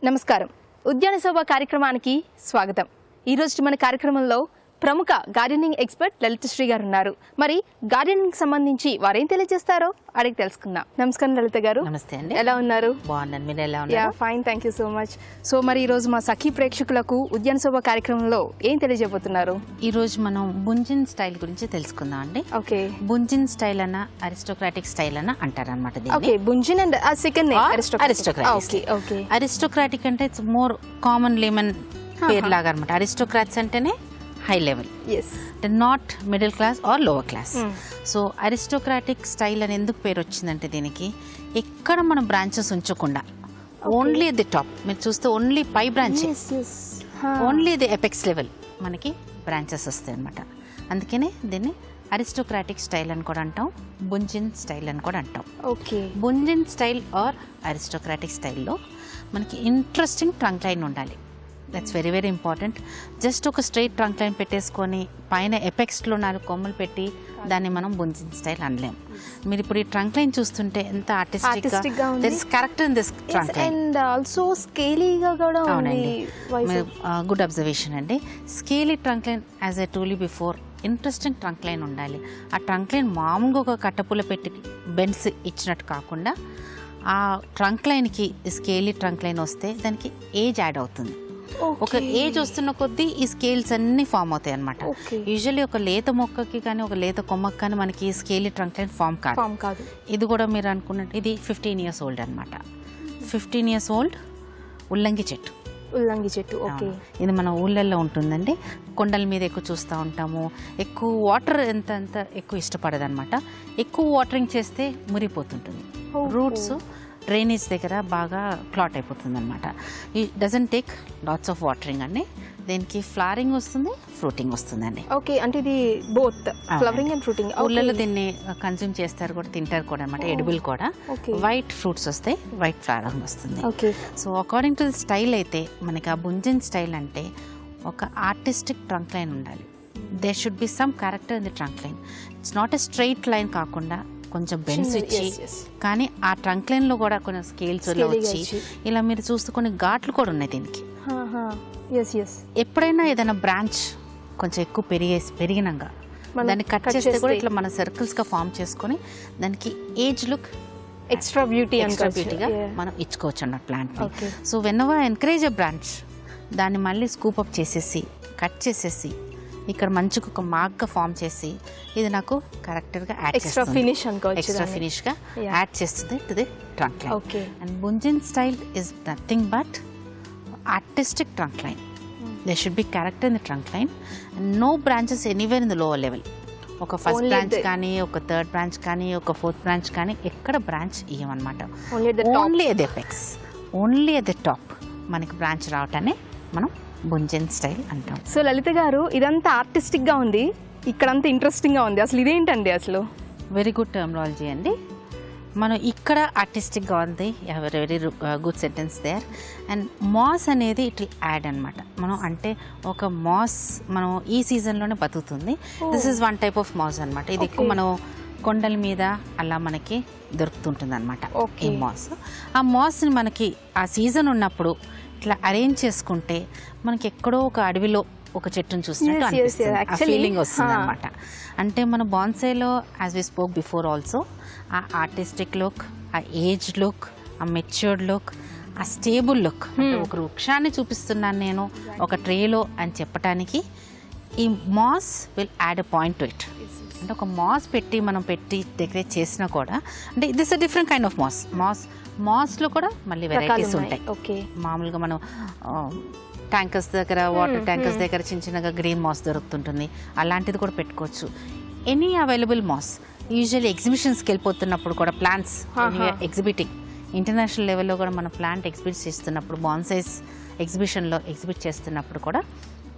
నమస్కారం. ఉద్యాన శోభ కార్యక్రమానికి స్వాగతం. ఈ రోజు మన కార్యక్రమంలో ప్రముఖ గార్డెనింగ్ ఎక్స్పర్ట్ లలిత శ్రీ గారు ఉన్నారు. మరి గార్డెనింగ్ సంబంధించి వారేం తెలియజేస్తారో అడిగి తెలుసుకుందాం. నమస్కారం లలిత గారు. నమస్తే అండి. ఎలా ఉన్నారు? బాగున్నాను, మీరు ఎలా ఉన్నారు? Fine, thank you so much. So మరి ఈ రోజు మా సఖీ ప్రేక్షకులకు ఉద్యాన శోభ కార్యక్రమంలో ఏం తెలియజేయబోతున్నారు? ఈ రోజు మనం బుంజిన్ స్టైల్ గురించి తెలుసుకుందాం అండి. ఓకే, బుంజిన్ స్టైల్ అన్న అరిస్టోక్రాటిక్ స్టైల్ అన్న అంటారనమాట. Okay, bunjin and second name aristocratic. Okay okay, aristocratic అంటే ఇట్స్ మోర్ కామన్ లేమన్ పేరు లాగా అనమాట. అరిస్టోక్రాట్స్ అంటేనే high level, not middle class or lower class. So aristocratic style అని ఎందుకు పేరు వచ్చిందంటే దీనికి ఎక్కడ మనం బ్రాంచెస్ ఉంచకుండా ఓన్లీ ది టాప్, మీరు చూస్తే ఓన్లీ పై branch, only the apex level మనకి బ్రాంచెస్ వస్తాయి అనమాట. అందుకనే దీన్ని అరిస్టోక్రాటిక్ స్టైల్ అని కూడా అంటాం, బుంజిన్ స్టైల్ అని కూడా అంటాం. Okay, bunjin style or aristocratic స్టైల్లో మనకి ఇంట్రెస్టింగ్ ట్రంక్ లైన్ ఉండాలి. That's very very important. Just ఒక స్ట్రైట్ ట్రంక్ లైన్ పెట్టేసుకొని పైన ఎపెక్స్లో 4 కొమ్మలు పెట్టి దాన్ని మనం బుంజిన్ స్టైల్ అనలేం. మీరు ఇప్పుడు ఈ ట్రంక్ లైన్ చూస్తుంటే ఎంత ఆర్టిస్టిక్ గా ఉంది. Character in this trunk line and also స్కేలీగా కూడా ఉంది. గుడ్ అబ్జర్వేషన్ అండి. Scaly trunk line as I told you before, interesting trunk line ఉండాలి. ఆ ట్రంక్ లైన్ మామూలుగా ఒక కట్టపుల పెట్టి బెండ్స్ ఇచ్చినట్టు కాకుండా ఆ ట్రంక్ లైన్కి స్కేలీ ట్రంక్ లైన్ వస్తే దానికి ఏజ్ యాడ్ అవుతుంది. ఒక ఏజ్ వస్తున్న కొద్దీ ఈ స్కేల్స్ అన్ని ఫామ్ అవుతాయి అనమాట. యూజువల్లీ ఒక లేత మొక్కకి కానీ ఒక లేత కొమ్మకి కానీ మనకి స్కేలీ ట్రంక్ లైన్ ఫామ్ కాదు. ఇది కూడా మీరు అనుకున్నట్టు ఇది 15 years ఓల్డ్ అనమాట. 15 years ఓల్డ్ ఉల్లంగి చెట్టు. ఓకే, ఇది మన ఊళ్ళల్లో ఉంటుందండి. కొండల మీద ఎక్కువ చూస్తూ ఉంటాము. ఎక్కువ వాటర్ ఎంత ఎక్కువ ఇష్టపడదు అనమాట. ఎక్కువ వాటరింగ్ చేస్తే మురిగిపోతుంటుంది. రూట్స్ డ్రైనేజ్ దగ్గర బాగా క్లాట్ అయిపోతుంది అనమాట. ఈ doesn't take lots of watering అండి. దీనికి ఫ్లవరింగ్ వస్తుంది, ఫ్రూటింగ్ వస్తుందండి. ఓకే, అంటే ఇది బోత్ ఫ్లవరింగ్ అండ్ ఫ్రూటింగ్. ఊళ్ళలో దీన్ని కన్స్యూమ్ చేస్తారు కూడా, తింటారు కూడా అనమాట. ఎడిబుల్ కూడా. వైట్ ఫ్రూట్స్ వస్తాయి, వైట్ ఫ్లవరింగ్ వస్తుంది. So according to the style అయితే మనకి ఆ బుంజిన్ స్టైల్ అంటే ఒక ఆర్టిస్టిక్ ట్రంక్ లైన్ ఉండాలి. There should be some character in the trunk line. It's not a straight line కాకుండా కొంచెం బెండ్స్ ఇచ్చి, కానీ ఆ ట్రంక్ లైన్లో కూడా కొన్ని స్కేల్స్ వచ్చి ఇలా మీరు చూస్తే కొన్ని ఘాట్లు కూడా ఉన్నాయి దీనికి. ఎప్పుడైనా ఏదైనా బ్రాంచ్ కొంచెం ఎక్కువ పెరిగినాక దాన్ని కట్ చేస్తే కూడా ఇట్లా మన సర్కిల్స్గా ఫామ్ చేసుకొని దానికి ఏజ్ లుక్, ఎక్స్ట్రా బ్యూటీగా మనం ఇచ్చుకోవచ్చు అన్నట్టు plant. So when ever encourage a branch, దాన్ని మళ్ళీ స్కూప్ అప్ చేసేసి కట్ చేసేసి ఇక్కడ మంచిగా ఒక మార్క్గా ఫామ్ చేసి ఇది నాకు కరెక్ట్గా ఎక్స్ట్రా ఫినిష్గా యాడ్ చేస్తుంది to the trunk line. And bunjin style is nothing but artistic trunk line. They should be character in the trunk line and no branches anywhere in the lower level. ఒక first branch కానీ, ఒక third branch కానీ, ఒక fourth branch కానీ ఎక్కడ branch ఇవ్వమన్నమాట. Only at the apex, only at the top మనకి branch రావటాన్ని మనం బుంజిన్ స్టైల్ అంటాం. సో లలిత గారు, ఇదంతా ఆర్టిస్టిక్ గా ఉంది, ఇక్కడంతా ఇంట్రెస్టింగ్ గా ఉంది. అసలు ఇదేంటండి? అసలు వెరీ గుడ్ టర్మినాలజీ అండి. మనం ఇక్కడ ఆర్టిస్టిక్గా ఉంది, very good sentence there. And moss అనేది ఇట్ యాడ్ అనమాట. మనం అంటే ఒక మాస్ మనం ఈ సీజన్లోనే బతుకుతుంది. This is one type of moss అనమాట. ఇది ఎక్కువ మనం కొండల మీద అలా మనకి దొరుకుతుంటుంది అనమాట ఈ మాస్. ఆ మాస్ని మనకి ఆ సీజన్ ఉన్నప్పుడు ఇట్లా అరేంజ్ చేసుకుంటే మనకి ఎక్కడో ఒక అడవిలో ఒక చెట్టును చూసినట్టు అనిపిస్తుంది, ఆ ఫీలింగ్ వస్తుంది అనమాట. అంటే మన బాన్సైలో as we spoke before also ఆ ఆర్టిస్టిక్ లుక్, ఆ ఏజ్ లుక్, ఆ మెచ్యూర్డ్ లుక్, ఆ స్టేబుల్ లుక్, అంటే ఒక వృక్షాన్ని చూపిస్తున్నాను నేను ఒక ట్రేలో అని చెప్పడానికి ఈ mass will add a point to it. అంటే ఒక మాస్ మనం పెట్టి డెకరేట్ చేసినా కూడా, అంటే this a different kind of Maslow కూడా మళ్ళీ వెరైటీస్ ఉంటాయి. మామూలుగా మనం ట్యాంకర్స్ దగ్గర, వాటర్ ట్యాంకర్స్ దగ్గర చిన్నగా గ్రీన్ మాస్ దొరుకుతుంటుంది, అలాంటిది కూడా పెట్టుకోవచ్చు. Any available mass. యూజువల్లీ ఎగ్జిబిషన్స్కి వెళ్ళిపోతున్నప్పుడు కూడా ప్లాంట్స్ ఎగ్జిబిటింగ్, ఇంటర్నేషనల్ లెవెల్లో కూడా మనం ప్లాంట్ ఎగ్జిబిట్ చేస్తున్నప్పుడు, బాన్సైస్ ఎగ్జిబిషన్లో ఎగ్జిబిట్ చేస్తున్నప్పుడు కూడా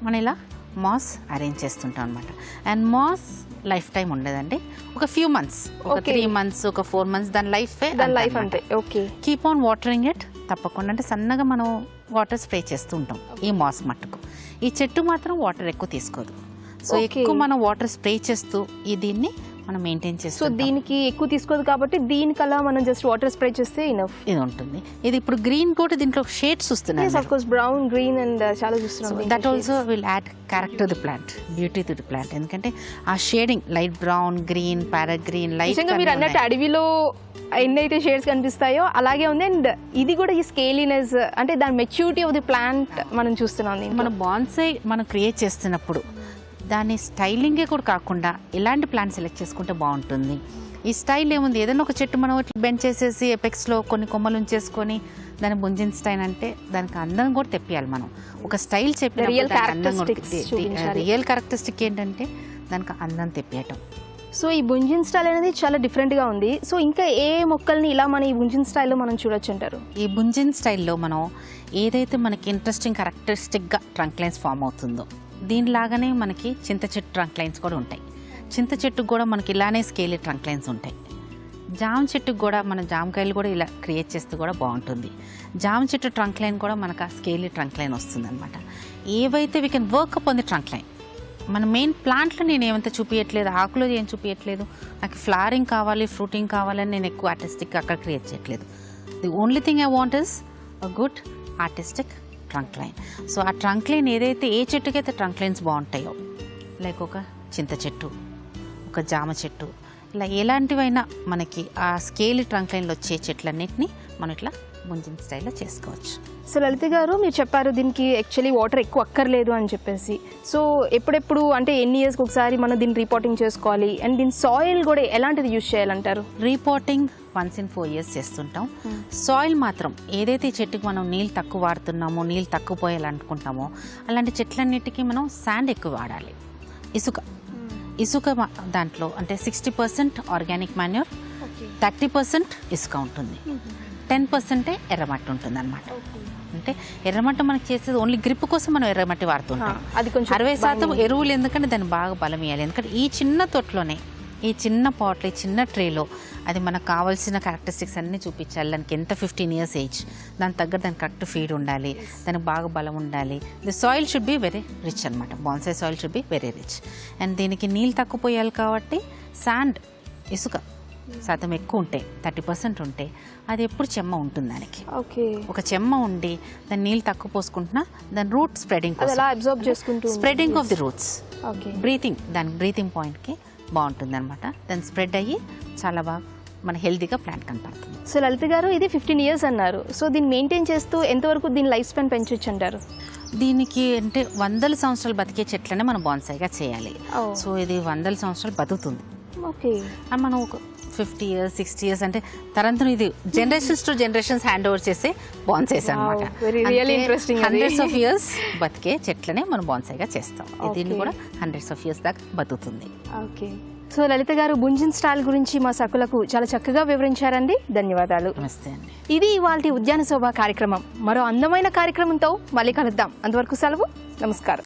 మనం ఇలా మాస్ అరేంజ్ చేస్తుంటాం అనమాట. అండ్ మాస్ లైఫ్ టైం ఉండదండి, ఒక ఫ్యూ మంత్స్, ఒక 3 months, ఒక 4 months దాని లైఫ్ అంటే. కీప్ ఆన్ వాటరింగ్ ఇట్ తప్పకుండా. అంటే సన్నగా మనం వాటర్ స్ప్రే చేస్తూ ఉంటాం ఈ మాస్ మట్టుకు. ఈ చెట్టు మాత్రం వాటర్ ఎక్కువ తీసుకోదు. సో ఎక్కువ మనం వాటర్ స్ప్రే చేస్తూ దీన్ని మనం మెయింటైన్ సో చేస్తాం. దీనికి ఎక్కువ తీసుకోదు కాబట్టి దీనికల్లా మనం జస్ట్ వాటర్ స్ప్రే చేస్తే ఇనఫ్. ఇది ఉంటుంది. ఇది ఇప్పుడు గ్రీన్ కూడా దీంట్లో షేడ్స్ వస్తున్నాయి. Of course brown, green and చాలా చూస్తున్నాం. That also will add character to the plant, beauty to the plant. ఎందుకంటే ఆ shading light brown, green, parrot green, light. నిజంగా మీరు అన్నట్టు అడవిలో ఎన్నైతే షేడ్స్ కనిపిస్తాయో అలాగే ఉంది. అండ్ ఇది కూడా ఈ స్కేలీనెస్ అంటే దాని మెచ్యూరిటీ ఆఫ్ ది ప్లాంట్ మనం చూస్తున్నాం. మన బాన్సై మనం క్రియేట్ చేస్తున్నప్పుడు దాని స్టైలింగే కూడా కాకుండా ఎలాంటి ప్లాంట్ సెలెక్ట్ చేసుకుంటే బాగుంటుంది. ఈ స్టైల్ ఏముంది, ఏదైనా ఒక చెట్టు మనం ఇట్లా బెండ్ చేసేసి ఎపెక్స్లో కొన్ని కొమ్మలు ఉంచేసుకొని దాన్ని బుంజిన్ స్టైల్ అంటే దానికి అందం కూడా తెప్పియాలి. మనం ఒక స్టైల్ చెప్పి రియల్ క్యారెక్టరిస్టిక్ ఏంటంటే దానికి అందం తెప్పియటం. సో ఈ బుంజిన్ స్టైల్ అనేది చాలా డిఫరెంట్గా ఉంది. సో ఇంకా ఏ మొక్కల్ని ఇలా మన ఈ బుంజిన్ స్టైల్లో మనం చూడొచ్చు అంటారు? ఈ బుంజిన్ స్టైల్లో మనం ఏదైతే మనకి ఇంట్రెస్టింగ్ క్యారెక్టరిస్టిక్గా ట్రంక్ లైన్స్ ఫామ్ అవుతుందో దీనిలాగానే మనకి చింత చెట్టు ట్రంక్ లైన్స్ కూడా ఉంటాయి. చింత చెట్టుకు కూడా మనకి ఇలానే స్కేలీ ట్రంక్ లైన్స్ ఉంటాయి. జామ చెట్టుకు కూడా మన జామకాయలు కూడా ఇలా క్రియేట్ చేస్తే కూడా బాగుంటుంది. జామ చెట్టు ట్రంక్ లైన్ కూడా మనకు ఆ స్కేలీ ట్రంక్ లైన్ వస్తుంది అనమాట. ఏవైతే we can work up on the trunk line. మన మెయిన్ ప్లాంట్లో నేను ఏమంతా చూపించట్లేదు, ఆకులో ఏం చూపించట్లేదు, నాకు ఫ్లవరింగ్ కావాలి, ఫ్రూటింగ్ కావాలని నేను ఎక్కువ ఆర్టిస్టిక్ అక్కడ క్రియేట్ చేయట్లేదు. The only thing I want is a good artistic trunk line. So ఆ ట్రంక్ లైన్ ఏదైతే ఏ చెట్టుకైతే ట్రంక్ లైన్స్ బాగుంటాయో, లైక్ ఒక చింత చెట్టు, ఒక జామ చెట్టు, ఇలా ఎలాంటివైనా మనకి ఆ స్కేల్ ట్రంక్ లైన్లో వచ్చే చెట్లన్నింటినీ మనం ఇట్లా బుంజిన్ స్టైల్లో చేసుకోవచ్చు. సో లలిత గారు మీరు చెప్పారు దీనికి యాక్చువల్లీ వాటర్ ఎక్కువ అక్కర్లేదు అని చెప్పేసి. సో ఎప్పుడెప్పుడు అంటే ఎన్ని ఇయర్స్కి ఒకసారి మనం దీన్ని రీపోర్టింగ్ చేసుకోవాలి? అండ్ దీని సాయిల్ కూడా ఎలాంటిది యూజ్ చేయాలంటారు? రీపోర్టింగ్ వన్స్ ఇన్ 4 years చేస్తుంటాం. సాయిల్ మాత్రం ఏదైతే చెట్టుకి మనం నీళ్ళు తక్కువ వాడుతున్నామో, నీళ్ళు తక్కువ పోయాలనుకుంటామో అలాంటి చెట్లన్నిటికీ మనం శాండ్ ఎక్కువ వాడాలి. ఇసుక దాంట్లో అంటే 60% ఆర్గానిక్ మాన్యూర్, 30% ఇసుక ఉంటుంది, 10% ఎర్రమట్టి ఉంటుంది అనమాట. అంటే ఎర్రమట్టి మనకి చేసేది ఓన్లీ గ్రిప్ కోసం మనం ఎర్రమట్టి వాడుతుంటాం. అది కొంచెం 60% ఎరువులు, ఎందుకంటే దాన్ని బాగా బలం ఇవ్వాలి. ఎందుకంటే ఈ చిన్న తొట్లోనే, ఈ చిన్న పాట్లో, ఈ చిన్న ట్రేలో అది మనకు కావాల్సిన క్యారెక్టరిస్టిక్స్ అన్నీ చూపించాలి. దానికి ఎంత 15 years ఏజ్, దాని తగ్గట్టు దానికి కరెక్ట్ ఫీడ్ ఉండాలి, దానికి బాగా బలం ఉండాలి. The soil should be very rich అనమాట. Bonsai soil should be very rich. And దీనికి నీళ్ళు తక్కువ పోయాలి కాబట్టి శాండ్, ఇసుక శాతం ఎక్కువ ఉంటే, 30% ఉంటే అది ఎప్పుడు చెమ్మ ఉంటుంది దానికి. ఒక చెమ్మ ఉండి దాన్ని నీళ్ళు తక్కువ పోసుకుంటున్నా దాని root spreading spreading of the roots, breathing, దాని బ్రీతింగ్ పాయింట్కి బాగుంటుంది అనమాట. దాన్ని స్ప్రెడ్ అయ్యి చాలా బాగా మన హెల్తీగా ప్లాంట్ కనపడుతుంది. సో లలిత గారు ఇది 15 years అన్నారు. సో దీన్ని మెయింటైన్ చేస్తూ ఎంతవరకు దీని లైఫ్ స్పాన్ పెంచొచ్చు అంటారు? దీనికి అంటే 100 సంవత్సరాలు బతికే చెట్లనే మనం బాన్సైగా చేయాలి. సో ఇది 100 సంవత్సరాలు బతుకుతుంది. అండ్ మనం ఒక 50 years 60 years అంటే తరంతరం ఇది generations to generations hand over చేసే బాన్సైస్ అనమాట. హండ్రెడ్స్ ఆఫ్ ఇయర్స్ బతికే చెట్లనే మనం బాన్సైగా చేస్తాం. దీన్ని కూడా హండ్రెడ్స్ ఆఫ్ ఇయర్స్ దాకా బతుకుతుంది. సో లలిత గారు బుంజిన్ స్టైల్ గురించి మా సకులకు చాలా చక్కగా వివరించారండి. ధన్యవాదాలు. నమస్తే అండి. ఇది ఇవాల్టి ఉద్యాన శోభ కార్యక్రమం. మరో అందమైన కార్యక్రమంతో మళ్ళీ కలుద్దాం. అంతవరకు సెలవు. నమస్కారం.